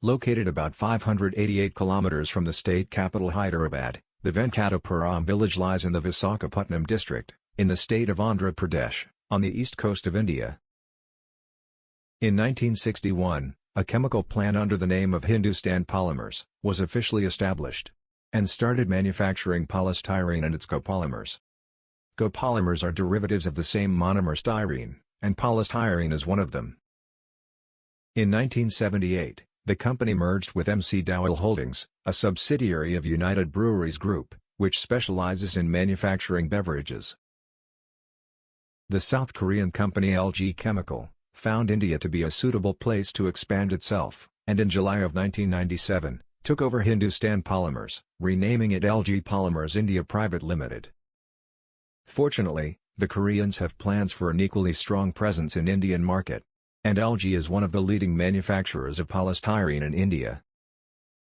Located about 588 kilometers from the state capital Hyderabad, the Venkatapuram village lies in the Visakhapatnam district, in the state of Andhra Pradesh, on the east coast of India. In 1961, a chemical plant under the name of Hindustan Polymers was officially established and started manufacturing polystyrene and its copolymers. Copolymers are derivatives of the same monomer styrene, and polystyrene is one of them. In 1978, the company merged with MC Dowell Holdings, a subsidiary of United Breweries Group, which specializes in manufacturing beverages. The South Korean company LG Chemical found India to be a suitable place to expand itself, and in July of 1997, took over Hindustan Polymers, renaming it LG Polymers India Private Limited. Fortunately, the Koreans have plans for an equally strong presence in Indian market, and LG is one of the leading manufacturers of polystyrene in India.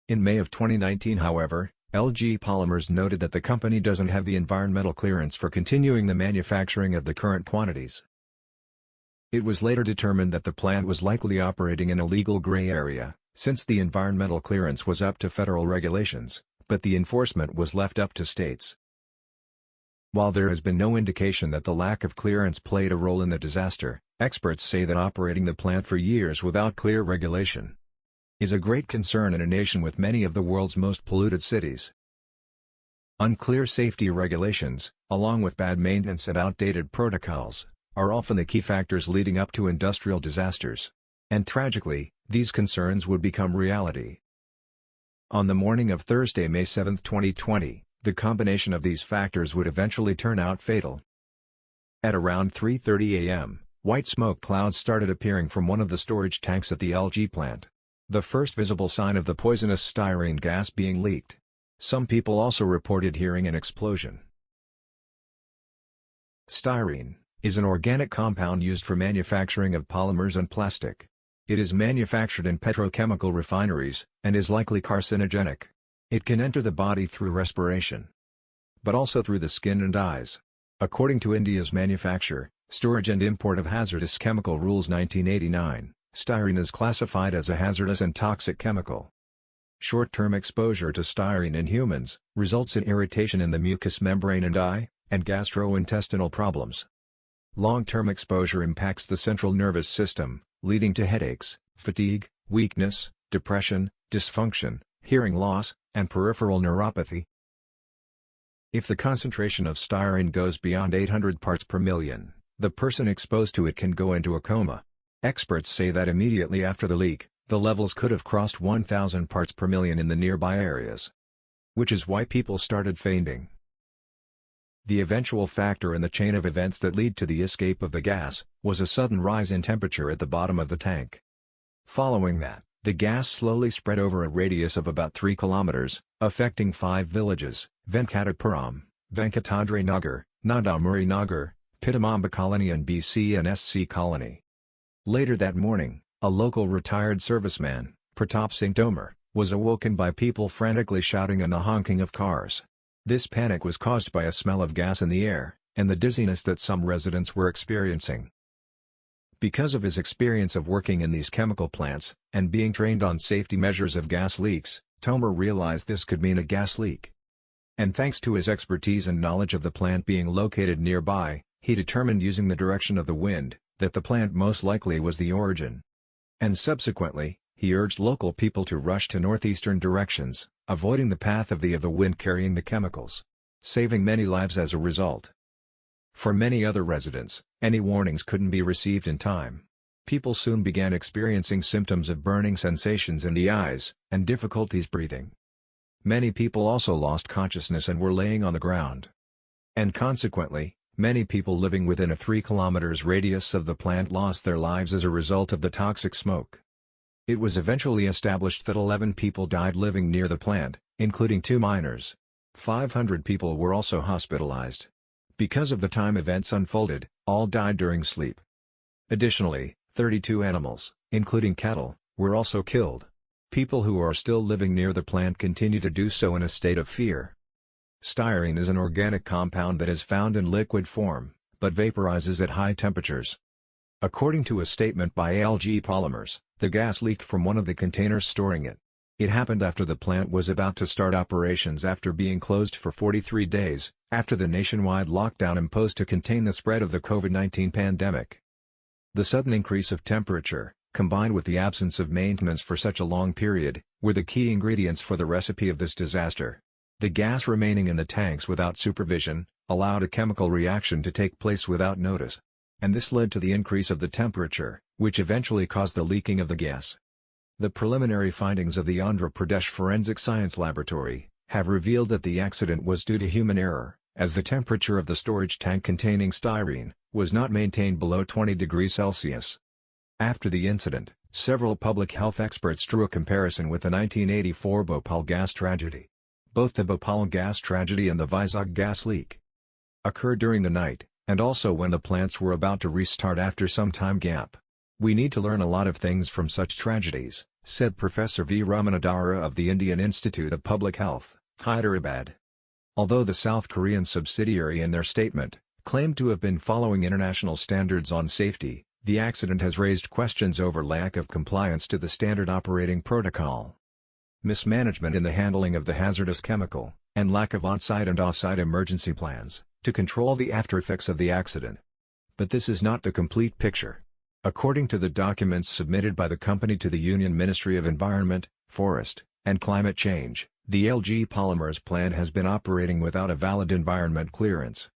In May of 2019, however, LG Polymers noted that the company doesn't have the environmental clearance for continuing the manufacturing of the current quantities. It was later determined that the plant was likely operating in a legal gray area, since the environmental clearance was up to federal regulations, but the enforcement was left up to states. While there has been no indication that the lack of clearance played a role in the disaster, experts say that operating the plant for years without clear regulation is a great concern in a nation with many of the world's most polluted cities. Unclear safety regulations, along with bad maintenance and outdated protocols, are often the key factors leading up to industrial disasters. And tragically, these concerns would become reality. On the morning of Thursday, May 7, 2020, the combination of these factors would eventually turn out fatal. At around 3:30 a.m., white smoke clouds started appearing from one of the storage tanks at the LG plant, the first visible sign of the poisonous styrene gas being leaked. Some people also reported hearing an explosion. Styrene is an organic compound used for manufacturing of polymers and plastic. It is manufactured in petrochemical refineries, and is likely carcinogenic. It can enter the body through respiration, but also through the skin and eyes. According to India's Manufacture, Storage and Import of Hazardous Chemical Rules 1989, styrene is classified as a hazardous and toxic chemical. Short-term exposure to styrene in humans results in irritation in the mucous membrane and eye, and gastrointestinal problems. Long-term exposure impacts the central nervous system, leading to headaches, fatigue, weakness, depression, dysfunction, hearing loss, and peripheral neuropathy. If the concentration of styrene goes beyond 800 parts per million, the person exposed to it can go into a coma. Experts say that immediately after the leak, the levels could have crossed 1,000 parts per million in the nearby areas, which is why people started fainting. The eventual factor in the chain of events that lead to the escape of the gas was a sudden rise in temperature at the bottom of the tank. Following that, the gas slowly spread over a radius of about 3 kilometers, affecting 5 villages: Venkatapuram, Venkatadri Nagar, Nadamuri Nagar, Pitamamba Colony and BC and SC Colony. Later that morning, a local retired serviceman, Pratap Singh Tomar, was awoken by people frantically shouting and the honking of cars. This panic was caused by a smell of gas in the air, and the dizziness that some residents were experiencing. Because of his experience of working in these chemical plants, and being trained on safety measures of gas leaks, Tomar realized this could mean a gas leak. And thanks to his expertise and knowledge of the plant being located nearby, he determined, using the direction of the wind, that the plant most likely was the origin. And subsequently, he urged local people to rush to northeastern directions, avoiding the path of the wind carrying the chemicals, saving many lives as a result. For many other residents, any warnings couldn't be received in time. People soon began experiencing symptoms of burning sensations in the eyes, and difficulties breathing. Many people also lost consciousness and were laying on the ground. And consequently, many people living within a 3 kilometers radius of the plant lost their lives as a result of the toxic smoke. It was eventually established that 11 people died living near the plant, including 2 minors. 500 people were also hospitalized. Because of the time events unfolded, all died during sleep. Additionally, 32 animals, including cattle, were also killed. People who are still living near the plant continue to do so in a state of fear. Styrene is an organic compound that is found in liquid form, but vaporizes at high temperatures. According to a statement by ALG Polymers, the gas leaked from one of the containers storing it. It happened after the plant was about to start operations after being closed for 43 days, after the nationwide lockdown imposed to contain the spread of the COVID-19 pandemic. The sudden increase of temperature, combined with the absence of maintenance for such a long period, were the key ingredients for the recipe of this disaster. The gas remaining in the tanks without supervision, allowed a chemical reaction to take place without notice. And this led to the increase of the temperature, which eventually caused the leaking of the gas. The preliminary findings of the Andhra Pradesh Forensic Science Laboratory have revealed that the accident was due to human error, as the temperature of the storage tank containing styrene was not maintained below 20 degrees Celsius. After the incident, several public health experts drew a comparison with the 1984 Bhopal gas tragedy. Both the Bhopal gas tragedy and the Vizag gas leak occurred during the night, and also when the plants were about to restart after some time gap. We need to learn a lot of things from such tragedies, said Professor V. Ramanadara of the Indian Institute of Public Health, Hyderabad. Although the South Korean subsidiary in their statement claimed to have been following international standards on safety, the accident has raised questions over lack of compliance to the standard operating protocol. Mismanagement in the handling of the hazardous chemical, and lack of on-site and off-site emergency plans to control the aftereffects of the accident. But this is not the complete picture. According to the documents submitted by the company to the Union Ministry of Environment, Forest, and Climate Change, the LG Polymers plant has been operating without a valid environment clearance.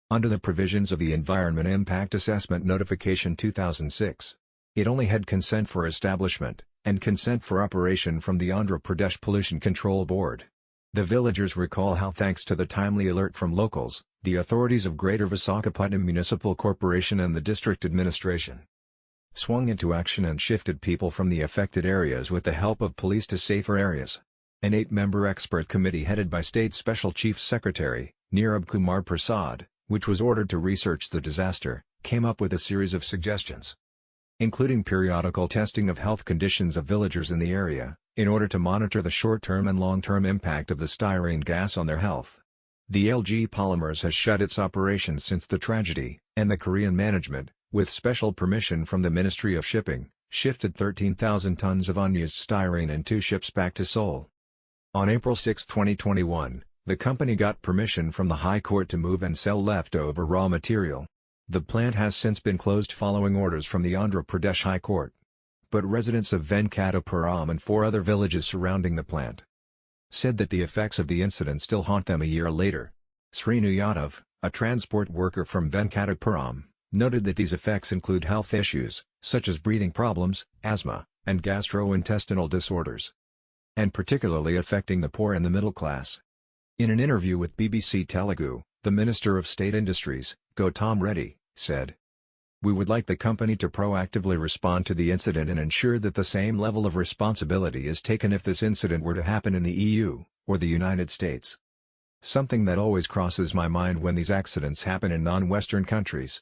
Under the provisions of the Environment Impact Assessment Notification 2006, it only had consent for establishment, and consent for operation from the Andhra Pradesh Pollution Control Board. The villagers recall how thanks to the timely alert from locals, the authorities of Greater Visakhapatnam Municipal Corporation and the district administration swung into action and shifted people from the affected areas with the help of police to safer areas. An 8-member expert committee headed by State Special Chief Secretary, Nirab Kumar Prasad, which was ordered to research the disaster, came up with a series of suggestions, including periodical testing of health conditions of villagers in the area, in order to monitor the short-term and long-term impact of the styrene gas on their health. The LG Polymers has shut its operations since the tragedy, and the Korean management, with special permission from the Ministry of Shipping, shifted 13,000 tons of unused styrene in 2 ships back to Seoul. On April 6, 2021, the company got permission from the High Court to move and sell leftover raw material. The plant has since been closed following orders from the Andhra Pradesh High Court. But residents of Venkatapuram and 4 other villages surrounding the plant said that the effects of the incident still haunt them a year later. Srinu Yadav, a transport worker from Venkatapuram, noted that these effects include health issues, such as breathing problems, asthma, and gastrointestinal disorders, and particularly affecting the poor and the middle class. In an interview with BBC Telugu, the Minister of State Industries, Gautam Reddy, said, "We would like the company to proactively respond to the incident and ensure that the same level of responsibility is taken if this incident were to happen in the EU, or the United States. Something that always crosses my mind when these accidents happen in non-Western countries